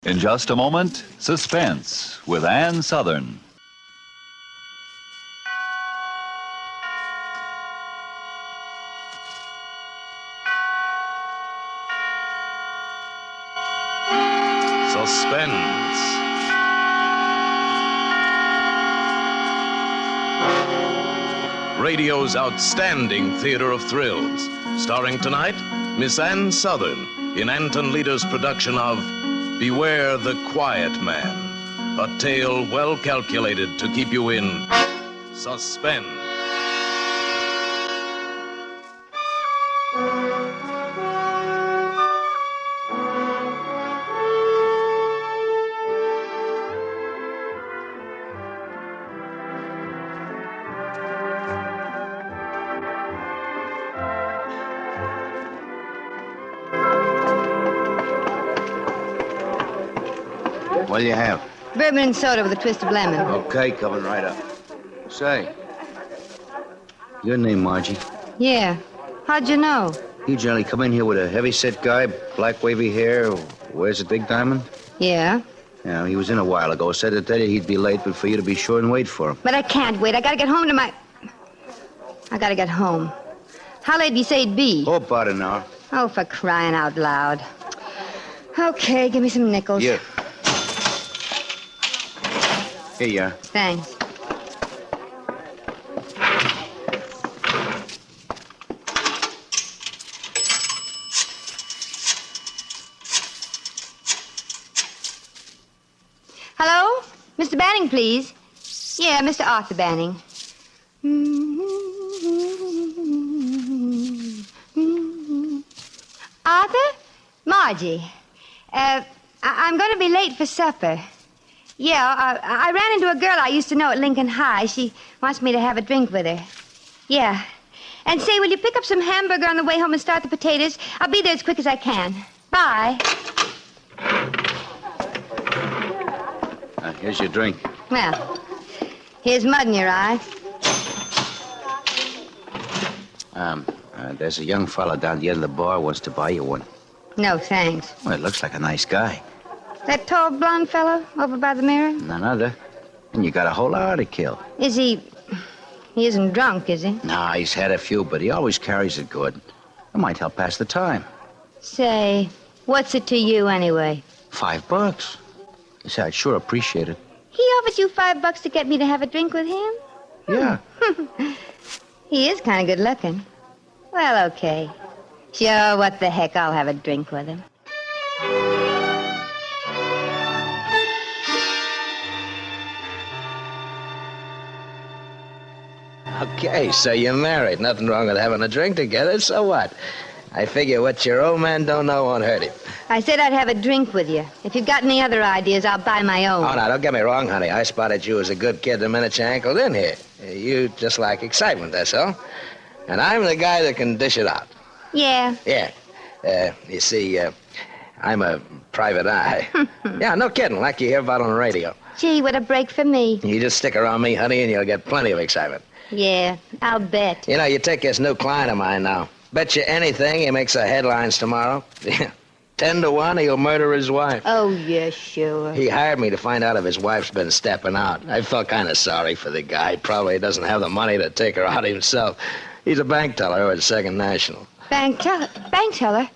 In just a moment, Suspense with Ann Southern. Suspense. Radio's outstanding theater of thrills. Starring tonight, Miss Ann Southern in Anton Leader's production of Beware the Quiet Man. A tale well calculated to keep you in suspense. What'll you have? Bourbon and soda with a twist of lemon. Okay, coming right up. Say, your name, Margie. Yeah. How'd you know? You generally come in here with a heavy-set guy, black wavy hair, wears a big diamond? Yeah. Yeah, he was in a while ago. Said that day he'd be late, but for you to be sure and wait for him. But I can't wait. I gotta get home to my... I gotta get home. How late do you say it'd be? Oh, about an hour. Oh, for crying out loud. Okay, give me some nickels. Yeah. Here you are. Thanks. Hello? Mr. Banning, please. Yeah, Mr. Arthur Banning. Arthur? Margie. I'm going to be late for supper. Yeah, I ran into a girl I used to know at Lincoln High. She wants me to have a drink with her. Yeah. And say, will you pick up some hamburger on the way home and start the potatoes? I'll be there as quick as I can. Bye. Here's your drink. Well, here's mud in your eye. There's a young fella down the end of the bar wants to buy you one. No, thanks. Well, it looks like a nice guy. That tall blonde fellow over by the mirror? None other. And you got a whole hour to kill. Is he... He isn't drunk, is he? Nah, he's had a few, but he always carries it good. It might help pass the time. Say, what's it to you anyway? $5. You say, I'd sure appreciate it. He offered you $5 to get me to have a drink with him? Yeah. He is kind of good looking. Well, okay. Sure, what the heck, I'll have a drink with him. Okay, so you're married. Nothing wrong with having a drink together, so what? I figure what your old man don't know won't hurt him. I said I'd have a drink with you. If you've got any other ideas, I'll buy my own. Oh, now, don't get me wrong, honey. I spotted you as a good kid the minute you ankled in here. You just like excitement, that's all. And I'm the guy that can dish it out. Yeah. Yeah. You see, I'm a private eye. Yeah, no kidding, like you hear about on the radio. Gee, what a break for me. You just stick around me, honey, and you'll get plenty of excitement. Yeah, I'll bet. You know, you take this new client of mine now. Bet you anything he makes the headlines tomorrow. 10 to 1, he'll murder his wife. Oh, yeah, sure. He hired me to find out if his wife's been stepping out. I felt kind of sorry for the guy. Probably doesn't have the money to take her out himself. He's a bank teller at Second National. Bank teller?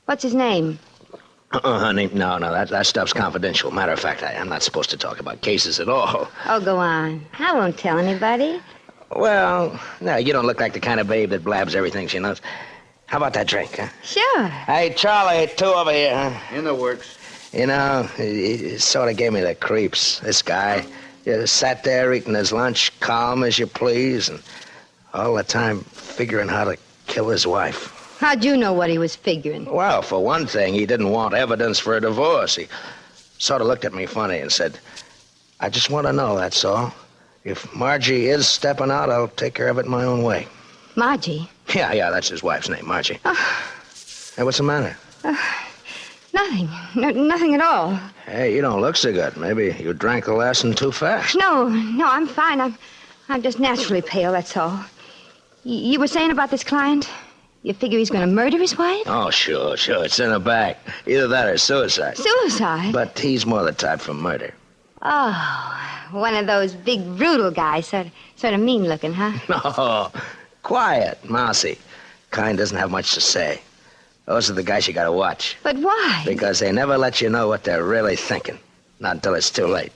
What's his name? Honey, no, that stuff's confidential. Matter of fact, I'm not supposed to talk about cases at all. Oh, go on. I won't tell anybody. Well, no, you don't look like the kind of babe that blabs everything she knows. How about that drink, huh? Sure. Hey, Charlie, 2 over here, huh? In the works. You know, he sort of gave me the creeps, this guy. Just sat there eating his lunch, calm as you please, and all the time figuring how to kill his wife. How'd you know what he was figuring? Well, for one thing, he didn't want evidence for a divorce. He sort of looked at me funny and said, I just want to know, that's all. If Margie is stepping out, I'll take care of it my own way. Margie? Yeah, that's his wife's name, Margie. Hey, what's the matter? Nothing. Nothing at all. Hey, you don't look so good. Maybe you drank the last one too fast. No, I'm fine. I'm just naturally pale, that's all. You were saying about this client? You figure he's going to murder his wife? Oh, sure. It's in the back. Either that or suicide. Suicide? But he's more the type for murder. Oh, one of those big, brutal guys. Sort of mean-looking, huh? No, quiet, mousy. Kind doesn't have much to say. Those are the guys you gotta watch. But why? Because they never let you know what they're really thinking. Not until it's too late.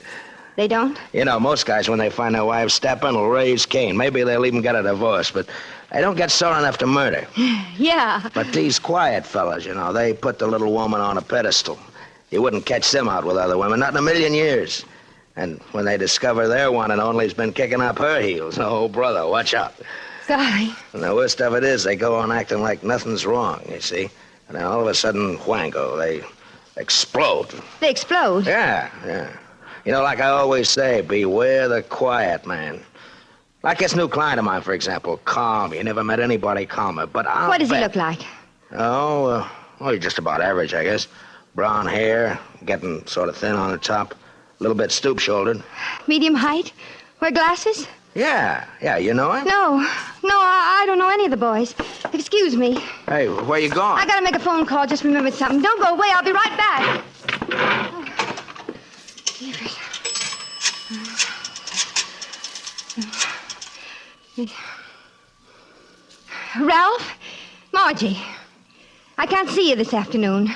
They don't? You know, most guys, when they find their wives stepping, will raise Cain. Maybe they'll even get a divorce, but they don't get sore enough to murder. Yeah. But these quiet fellas, you know, they put the little woman on a pedestal. You wouldn't catch them out with other women, not in a million years. And when they discover their one and only's been kicking up her heels, oh, brother, watch out. Golly. And the worst of it is they go on acting like nothing's wrong, you see. And then all of a sudden, whango, they explode. They explode? Yeah. You know, like I always say, beware the quiet man. Like this new client of mine, for example, calm. You never met anybody calmer, but I'll What does he bet- look like? Oh, he's just about average, I guess. Brown hair, getting sort of thin on the top, a little bit stoop-shouldered. Medium height? Wear glasses? Yeah, you know him? No, I don't know any of the boys. Excuse me. Hey, where you going? I gotta make a phone call. Just remembered something. Don't go away. I'll be right back. Ralph? Margie. I can't see you this afternoon.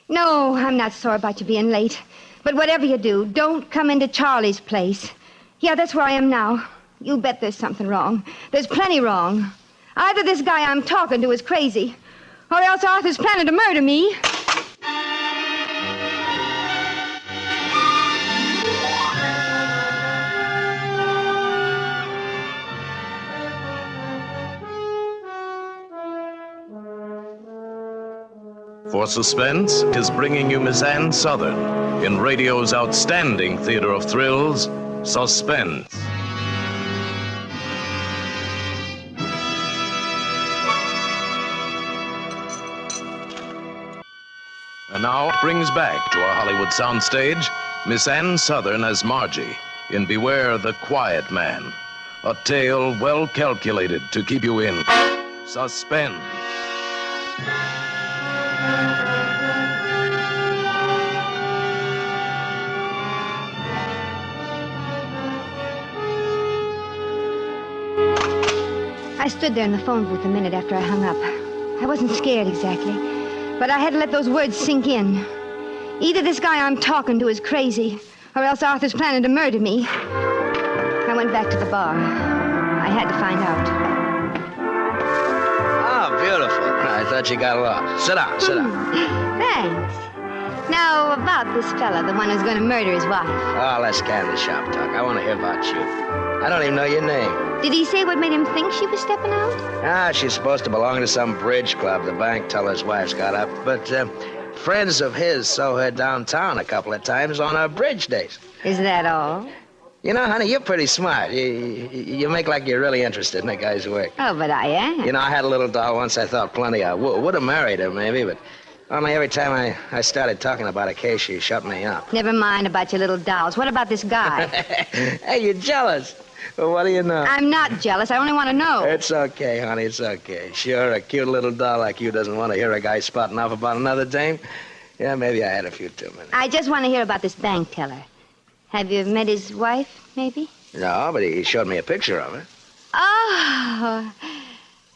No, I'm not sore about you being late. But whatever you do, don't come into Charlie's place. Yeah, that's where I am now. You bet there's something wrong. There's plenty wrong. Either this guy I'm talking to is crazy, or else Arthur's planning to murder me. For Suspense is bringing you Miss Ann Southern in radio's outstanding theater of thrills, Suspense. And now brings back to our Hollywood soundstage Miss Ann Southern as Margie in Beware the Quiet Man, a tale well calculated to keep you in suspense. I stood there in the phone booth a minute after I hung up. I wasn't scared exactly, but I had to let those words sink in. Either this guy I'm talking to is crazy, or else Arthur's planning to murder me. I went back to the bar. I had to find out. Oh, beautiful. I thought you got lost. Sit down. Thanks. Now, about this fella, the one who's going to murder his wife. Oh, let's candy shop talk. I want to hear about you. I don't even know your name. Did he say what made him think she was stepping out? She's supposed to belong to some bridge club the bank teller's wife's got up. But friends of his saw her downtown a couple of times on her bridge days. Is that all? You know, honey, you're pretty smart. You make like you're really interested in a guy's work. Oh, but I am. You know, I had a little doll once I thought plenty of. Would have married her, maybe, but only every time I started talking about a case, she shut me up. Never mind about your little dolls. What about this guy? Hey, you're jealous. Well, what do you know? I'm not jealous. I only want to know. It's okay, honey, it's okay. Sure, a cute little doll like you doesn't want to hear a guy spouting off about another dame. Yeah, maybe I had a few too many. I just want to hear about this bank teller. Have you met his wife, maybe? No, but he showed me a picture of her. Oh,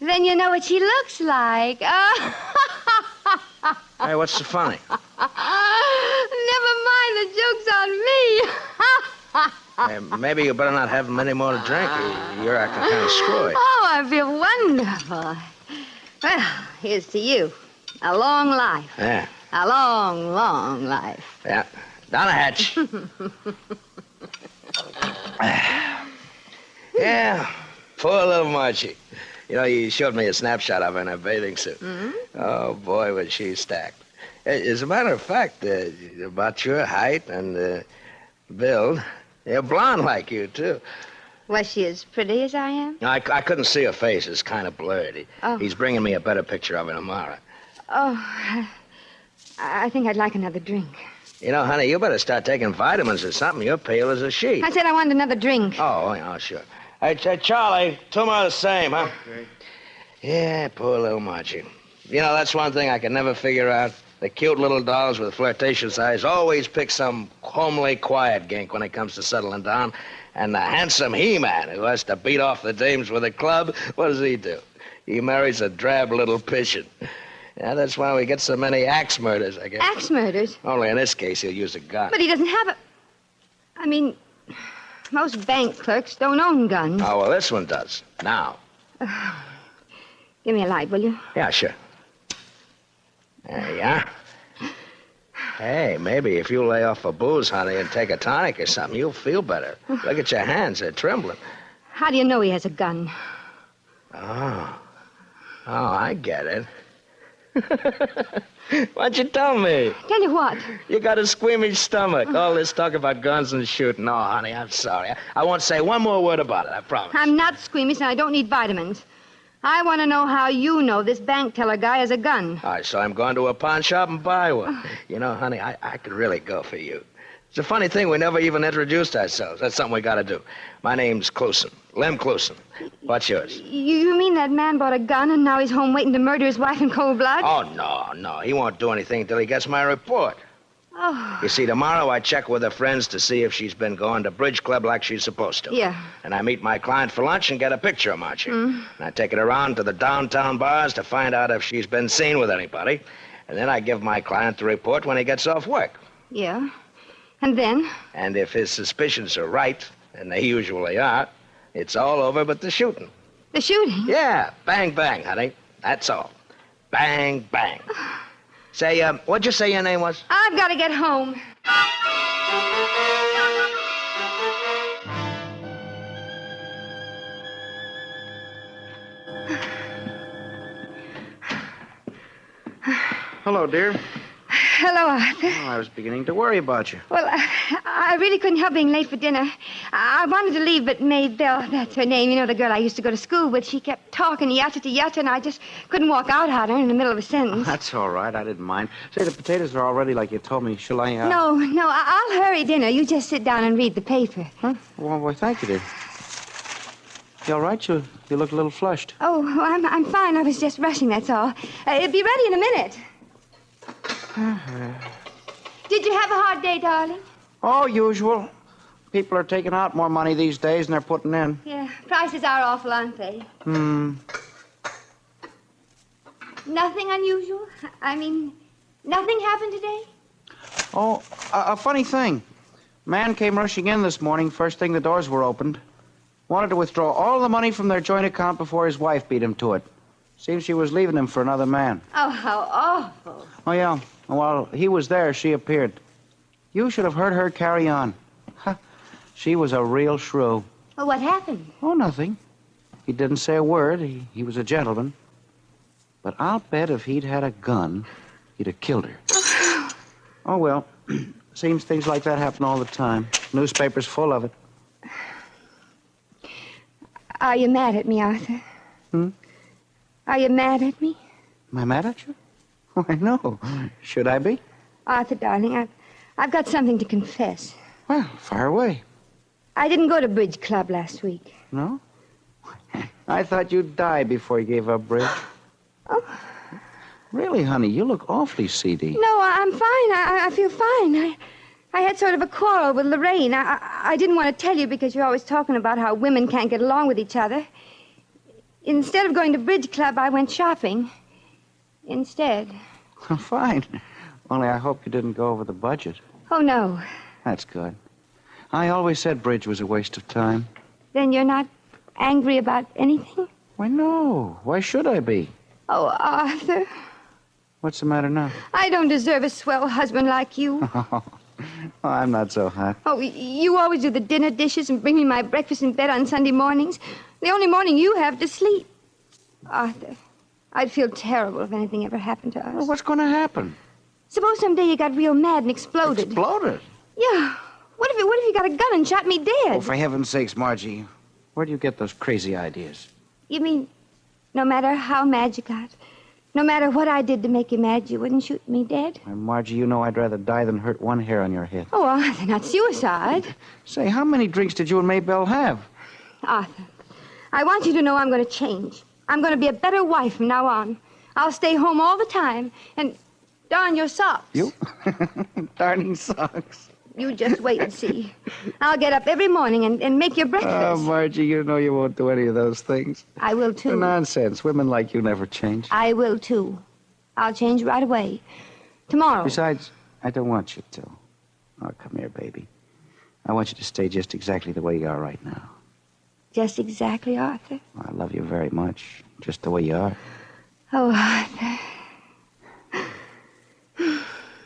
then you know what she looks like. Oh. Hey, what's so funny? Never mind, the joke's on me. Hey, maybe you better not have many more to drink. You're acting kind of screwy. Oh, I feel wonderful. Well, here's to you. A long life. Yeah. A long, long life. Yeah. Down the hatch. Yeah. Poor little Margie. You know, you showed me a snapshot of her in her bathing suit. Mm-hmm. Oh, boy, was she stacked. As a matter of fact, about your height and build, you're blonde like you, too. Was she as pretty as I am? I couldn't see her face. It's kind of blurred. He's bringing me a better picture of her tomorrow. Oh, I think I'd like another drink. You know, honey, you better start taking vitamins or something. You're pale as a sheet. I said I wanted another drink. Oh, sure. Hey, Charlie, 2 more of the same, huh? Okay. Yeah, poor little Margie. You know, that's one thing I can never figure out. The cute little dolls with flirtatious eyes always pick some homely, quiet gink when it comes to settling down. And the handsome He-Man who has to beat off the dames with a club, what does he do? He marries a drab little pigeon. Yeah, that's why we get so many axe murders, I guess. Axe murders? Only in this case, he'll use a gun. But he doesn't have a... I mean, most bank clerks don't own guns. Oh, well, this one does. Now. Give me a light, will you? Yeah, sure. There you are. Hey, maybe if you lay off a booze, honey, and take a tonic or something, you'll feel better. Look at your hands. They're trembling. How do you know he has a gun? Oh, I get it. Why'd you tell me? Tell you what? You got a squeamish stomach. All this talk about guns and shooting. No, honey, I'm sorry. I won't say one more word about it, I promise. I'm not squeamish, and I don't need vitamins. I want to know how you know this bank teller guy has a gun. All right, so I'm going to a pawn shop and buy one. You know, honey, I could really go for you. It's a funny thing, we never even introduced ourselves. That's something we got to do. My name's Clusen, Lem Clusen. What's yours? You mean that man bought a gun and now he's home waiting to murder his wife in cold blood? Oh, no. He won't do anything until he gets my report. Oh. You see, tomorrow I check with her friends to see if she's been going to bridge club like she's supposed to. Yeah. And I meet my client for lunch and get a picture of Margie. And I take it around to the downtown bars to find out if she's been seen with anybody. And then I give my client the report when he gets off work. Yeah. And then? And if his suspicions are right, and they usually are, it's all over but the shooting. The shooting? Yeah, bang, bang, honey. That's all. Bang, bang. Say, what'd you say your name was? I've got to get home. Hello, dear. Hello, Arthur. Oh, I was beginning to worry about you. Well, I really couldn't help being late for dinner. I wanted to leave, but Maybelle, that's her name, you know, the girl I used to go to school with, she kept talking yatta to yatta, and I just couldn't walk out on her in the middle of a sentence. That's all right. I didn't mind. Say, the potatoes are all ready like you told me. Shall I, No, I'll hurry dinner. You just sit down and read the paper. Huh? Well, thank you, dear. You all right? You look a little flushed. Oh, I'm fine. I was just rushing, that's all. It'll be ready in a minute. Did you have a hard day, darling? Oh, usual. People are taking out more money these days than they're putting in. Yeah, prices are awful, aren't they? Nothing unusual? I mean, nothing happened today? Oh, a funny thing. Man came rushing in this morning, first thing the doors were opened. Wanted to withdraw all the money from their joint account before his wife beat him to it. Seems she was leaving him for another man. Oh, how awful. Oh, yeah. While he was there, she appeared. You should have heard her carry on. She was a real shrew. Well, what happened? Oh, nothing. He didn't say a word. He was a gentleman. But I'll bet if he'd had a gun, he'd have killed her. Oh, well, seems things like that happen all the time. Newspapers full of it. Are you mad at me, Arthur? Are you mad at me? Am I mad at you? Why, no. Should I be? Arthur, darling, I've got something to confess. Well, fire away. I didn't go to bridge club last week. No? I thought you'd die before you gave up bridge. Oh. Really, honey, you look awfully seedy. No, I'm fine. I feel fine. I had sort of a quarrel with Lorraine. I didn't want to tell you because you're always talking about how women can't get along with each other. Instead of going to bridge club, I went shopping. Instead. Fine. Only I hope you didn't go over the budget. Oh, no. That's good. I always said bridge was a waste of time. Then you're not angry about anything? Why, no. Why should I be? Oh, Arthur. What's the matter now? I don't deserve a swell husband like you. Oh, I'm not so hot. Oh, you always do the dinner dishes and bring me my breakfast in bed on Sunday mornings. The only morning you have to sleep. Arthur, I'd feel terrible if anything ever happened to us. Well, what's going to happen? Suppose someday you got real mad and exploded. Exploded? Yeah. What if you got a gun and shot me dead? Oh, for heaven's sakes, Margie. Where do you get those crazy ideas? You mean no matter how mad you got, no matter what I did to make you mad, you wouldn't shoot me dead? Well, Margie, you know I'd rather die than hurt one hair on your head. Oh, Arthur, not suicide. Say, how many drinks did you and Maybelle have? Arthur, I want you to know I'm going to change. I'm going to be a better wife from now on. I'll stay home all the time and darn your socks. You? Darning socks. You just wait and see. I'll get up every morning and make your breakfast. Oh, Margie, you know you won't do any of those things. I will, too. Nonsense. Women like you never change. I will, too. I'll change right away. Tomorrow. Besides, I don't want you to. Oh, come here, baby. I want you to stay just exactly the way you are right now. Just exactly, Arthur. I love you very much, just the way you are. Oh, Arthur.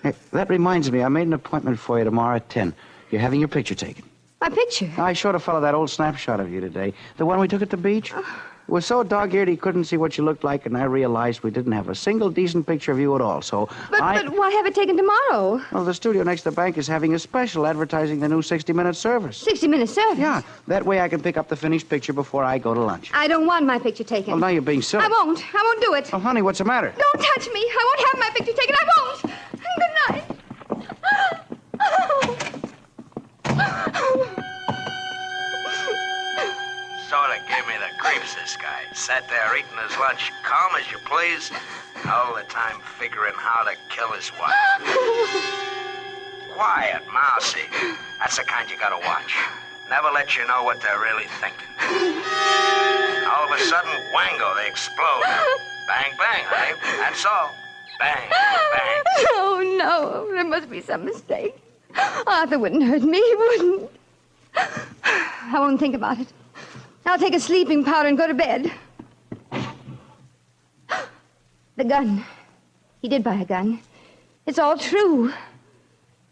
Hey, that reminds me, I made an appointment for you tomorrow at 10. You're having your picture taken. My picture? I showed a fellow that old snapshot of you today. The one we took at the beach. It was so dog-eared he couldn't see what you looked like, and I realized we didn't have a single decent picture of you at all, so But why have it taken tomorrow? Well, the studio next to the bank is having a special advertising the new 60-minute service. 60-minute service? Yeah, that way I can pick up the finished picture before I go to lunch. I don't want my picture taken. Well, now you're being silly. I won't do it. Oh, honey, what's the matter? Don't touch me. I won't have my picture taken. I won't. Good night. Sort of gave me the creeps, this guy. Sat there eating his lunch, calm as you please, all the time figuring how to kill his wife. Quiet, mousy. That's the kind you gotta watch. Never let you know what they're really thinking. All of a sudden, wango, they explode. Bang, bang, honey. That's all. Bang, bang. Oh, no. There must be some mistake. Arthur wouldn't hurt me. He wouldn't. I won't think about it. I'll take a sleeping powder and go to bed. The gun. He did buy a gun. It's all true.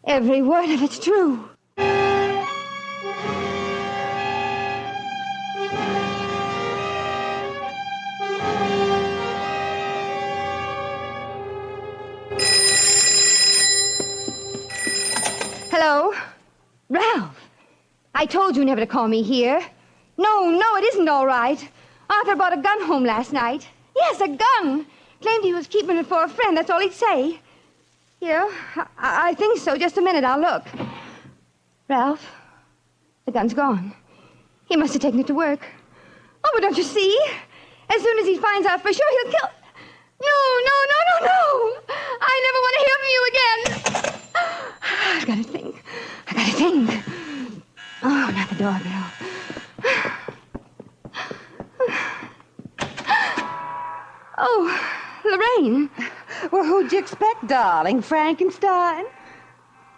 Every word of it's true. Hello? Ralph. I told you never to call me here. No, it isn't all right. Arthur brought a gun home last night. Yes, a gun. Claimed he was keeping it for a friend. That's all he'd say. Yeah, I think so. Just a minute. I'll look. Ralph, the gun's gone. He must have taken it to work. Oh, but don't you see? As soon as he finds out for sure, he'll kill... No. I never want to hear from you again. I've got to think. Oh, not the doorbell. Oh, Lorraine. Well, who'd you expect, darling? Frankenstein?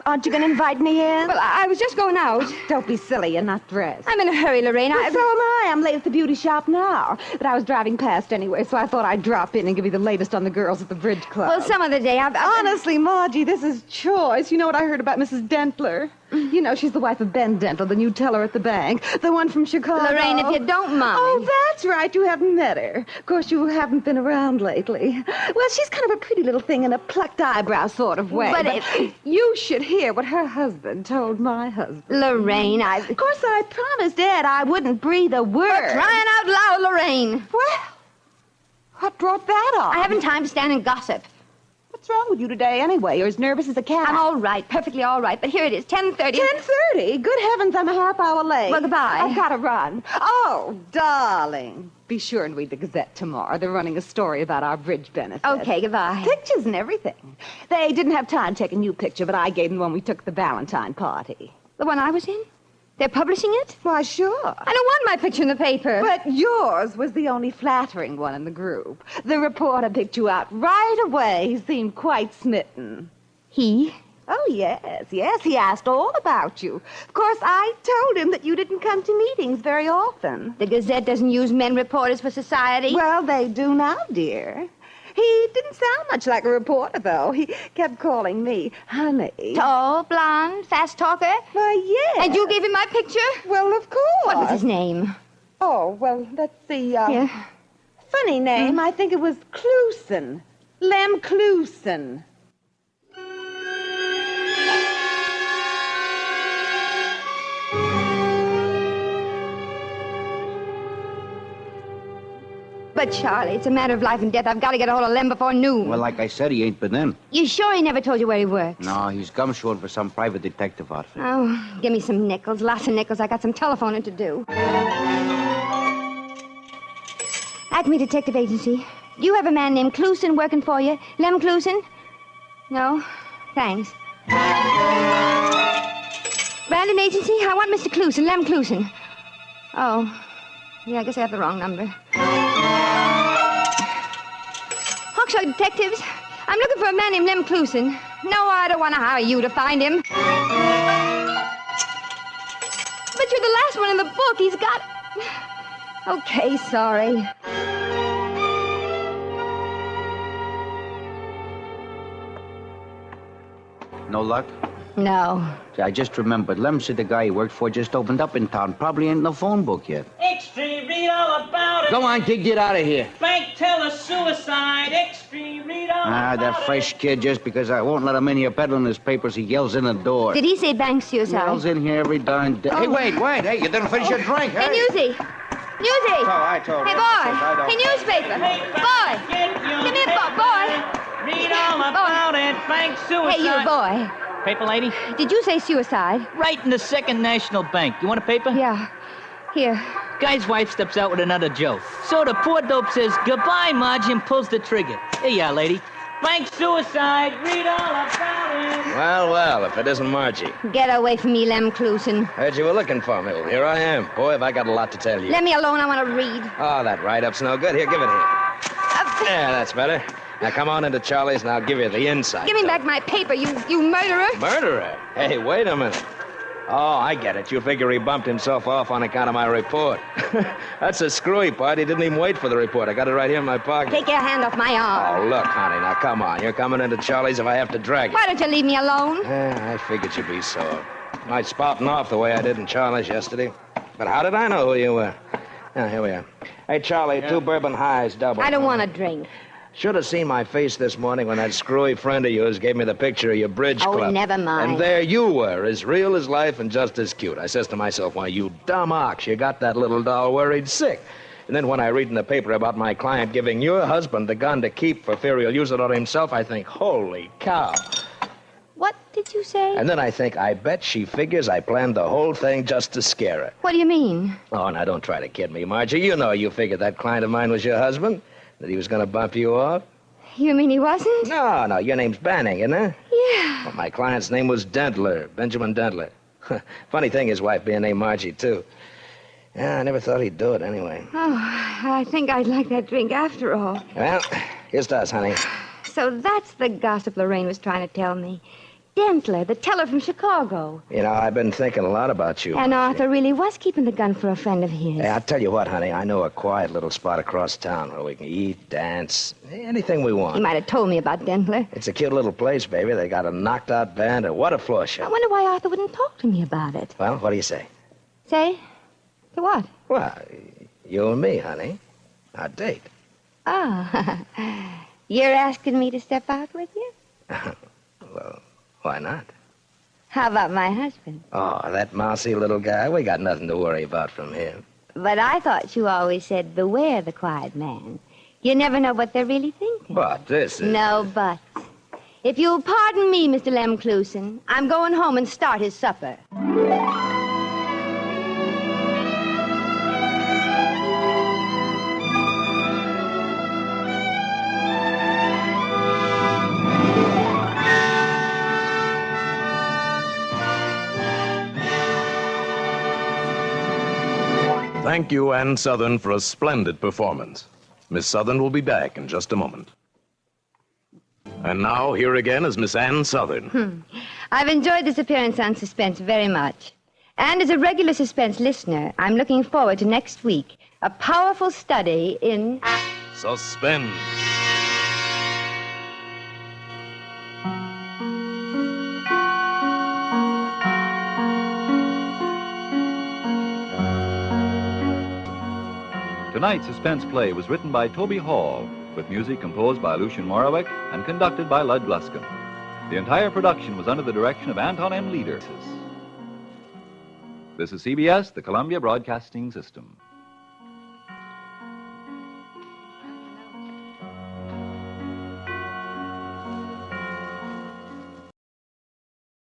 Aren't you going to invite me in? Well, I was just going out. Don't be silly. You're not dressed. I'm in a hurry, Lorraine. Well, so am I. I'm late at the beauty shop now. But I was driving past anyway, so I thought I'd drop in and give you the latest on the girls at the Bridge Club. Well, some other day. Honestly, Margie, this is choice. You know what I heard about Mrs. Dentler? You know, she's the wife of Ben Dental, the new teller at the bank. The one from Chicago. Lorraine, if you don't mind. Oh, that's right. You haven't met her. Of course, you haven't been around lately. Well, she's kind of a pretty little thing in a plucked eyebrow sort of way. But you should hear what her husband told my husband. Lorraine, Of course, I promised Ed I wouldn't breathe a word. For crying out loud, Lorraine. Well, what brought that on? I haven't time to stand and gossip. What's wrong with you today, anyway? You're as nervous as a cat. I'm all right, perfectly all right. But here it is, 10:30. 10:30? Good heavens, I'm a half hour late. Well, goodbye. I've got to run. Oh, darling. Be sure and read the Gazette tomorrow. They're running a story about our bridge benefit. Okay, goodbye. Pictures and everything. They didn't have time to take a new picture, but I gave them the one we took at the Valentine party. The one I was in? They're publishing it? Why, sure. I don't want my picture in the paper. But yours was the only flattering one in the group. The reporter picked you out right away. He seemed quite smitten. He? Oh, yes. He asked all about you. Of course, I told him that you didn't come to meetings very often. The Gazette doesn't use men reporters for society? Well, they do now, dear. He didn't sound much like a reporter, though. He kept calling me honey. Tall, blonde, fast talker? Why, yes. And you gave him my picture? Well, of course. What was his name? Oh, well, let's see. Yeah. Funny name. I think it was Clusen. Lem Clusen. But, Charlie, it's a matter of life and death. I've got to get a hold of Lem before noon. Well, like I said, he ain't been in. You sure he never told you where he works? No, he's gumshoeing for some private detective outfit. Oh, give me some nickels. Lots of nickels. I got some telephoning to do. Acme Detective Agency. Do you have a man named Clusen working for you? Lem Clusen? No? Thanks. Brandon Agency? I want Mr. Clusen, Lem Clusen. Oh. Yeah, I guess I have the wrong number. Hawkshaw Detectives. I'm looking for a man named Lem Clusen. No, I don't want to hire you to find him. But you're the last one in the book. He's got... Okay, sorry. No luck? No. I just remembered. Lem said the guy he worked for just opened up in town. Probably ain't in the phone book yet. Extreme, read all about it. Go on, kid, get out of here. Bank teller suicide. Extreme, read all about it. That fresh kid, just because I won't let him in here peddling his papers, he yells in the door. Did he say bank suicide? Yells in here every darn day. Oh. Hey, wait. Hey, you didn't finish your drink, Hey, Newsy. Newsy. I told Hey, you. boy. I don't- Hey, newspaper. Boy. Give me a boy. Read all about it. Bank suicide. Hey, you, boy. Paper lady? Did you say suicide? Right in the Second National Bank. You want a paper? Yeah. Here. Guy's wife steps out with another Joe. So the poor dope says, goodbye, Marge, and pulls the trigger. Here you are, lady. Bank suicide. Read all about it. Well, if it isn't Margie. Get away from me, Lem Clusen. Heard you were looking for me. Well, here I am. Boy, have I got a lot to tell you. Let me alone. I want to read. Oh, that write-up's no good. Here, give it here. Yeah, that's better. Now, come on into Charlie's, and I'll give you the inside. Give me back my paper, you murderer. Murderer? Hey, wait a minute. Oh, I get it. You figure he bumped himself off on account of my report. That's a screwy part. He didn't even wait for the report. I got it right here in my pocket. Take your hand off my arm. Oh, look, honey, now come on. You're coming into Charlie's if I have to drag you. Why don't you leave me alone? I figured you'd be sore. I spouting off the way I did in Charlie's yesterday. But how did I know who you were? Now, here we are. Hey, Charlie, 2 bourbon highs, double. I don't want to drink. Should have seen my face this morning when that screwy friend of yours gave me the picture of your bridge club. Oh, never mind. And there you were, as real as life and just as cute. I says to myself, why, you dumb ox, you got that little doll worried sick. And then when I read in the paper about my client giving your husband the gun to keep for fear he'll use it on himself, I think, holy cow. What did you say? And then I think, I bet she figures I planned the whole thing just to scare her. What do you mean? Oh, now don't try to kid me, Margie. You know you figured that client of mine was your husband, that he was going to bump you off. You mean he wasn't? No, your name's Banning, isn't it? Yeah. Well, my client's name was Dentler, Benjamin Dentler. Funny thing, his wife being named Margie, too. Yeah, I never thought he'd do it anyway. Oh, I think I'd like that drink after all. Well, here's to us, honey. So that's the gossip Lorraine was trying to tell me. Dentler, the teller from Chicago. You know, I've been thinking a lot about you. And Arthur really was keeping the gun for a friend of his. Hey, I'll tell you what, honey. I know a quiet little spot across town where we can eat, dance, anything we want. He might have told me about Dentler. It's a cute little place, baby. They got a knocked-out band, and what a floor show. I wonder why Arthur wouldn't talk to me about it. Well, what do you say? Say? To what? Well, you and me, honey. Our date. Oh. You're asking me to step out with you? Well, why not? How about my husband? Oh, that mousy little guy. We got nothing to worry about from him. But I thought you always said, beware the quiet man. You never know what they're really thinking. But this is... No buts. If you'll pardon me, Mr. Lem Clusen, I'm going home and start his supper. Thank you, Ann Southern, for a splendid performance. Miss Southern will be back in just a moment. And now, here again is Miss Ann Southern. I've enjoyed this appearance on Suspense very much. And as a regular Suspense listener, I'm looking forward to next week, a powerful study in... Suspense. Tonight's suspense play was written by Toby Hall, with music composed by Lucien Morawick and conducted by Lud Gluskin. The entire production was under the direction of Anton M. Leader. This is CBS, the Columbia Broadcasting System.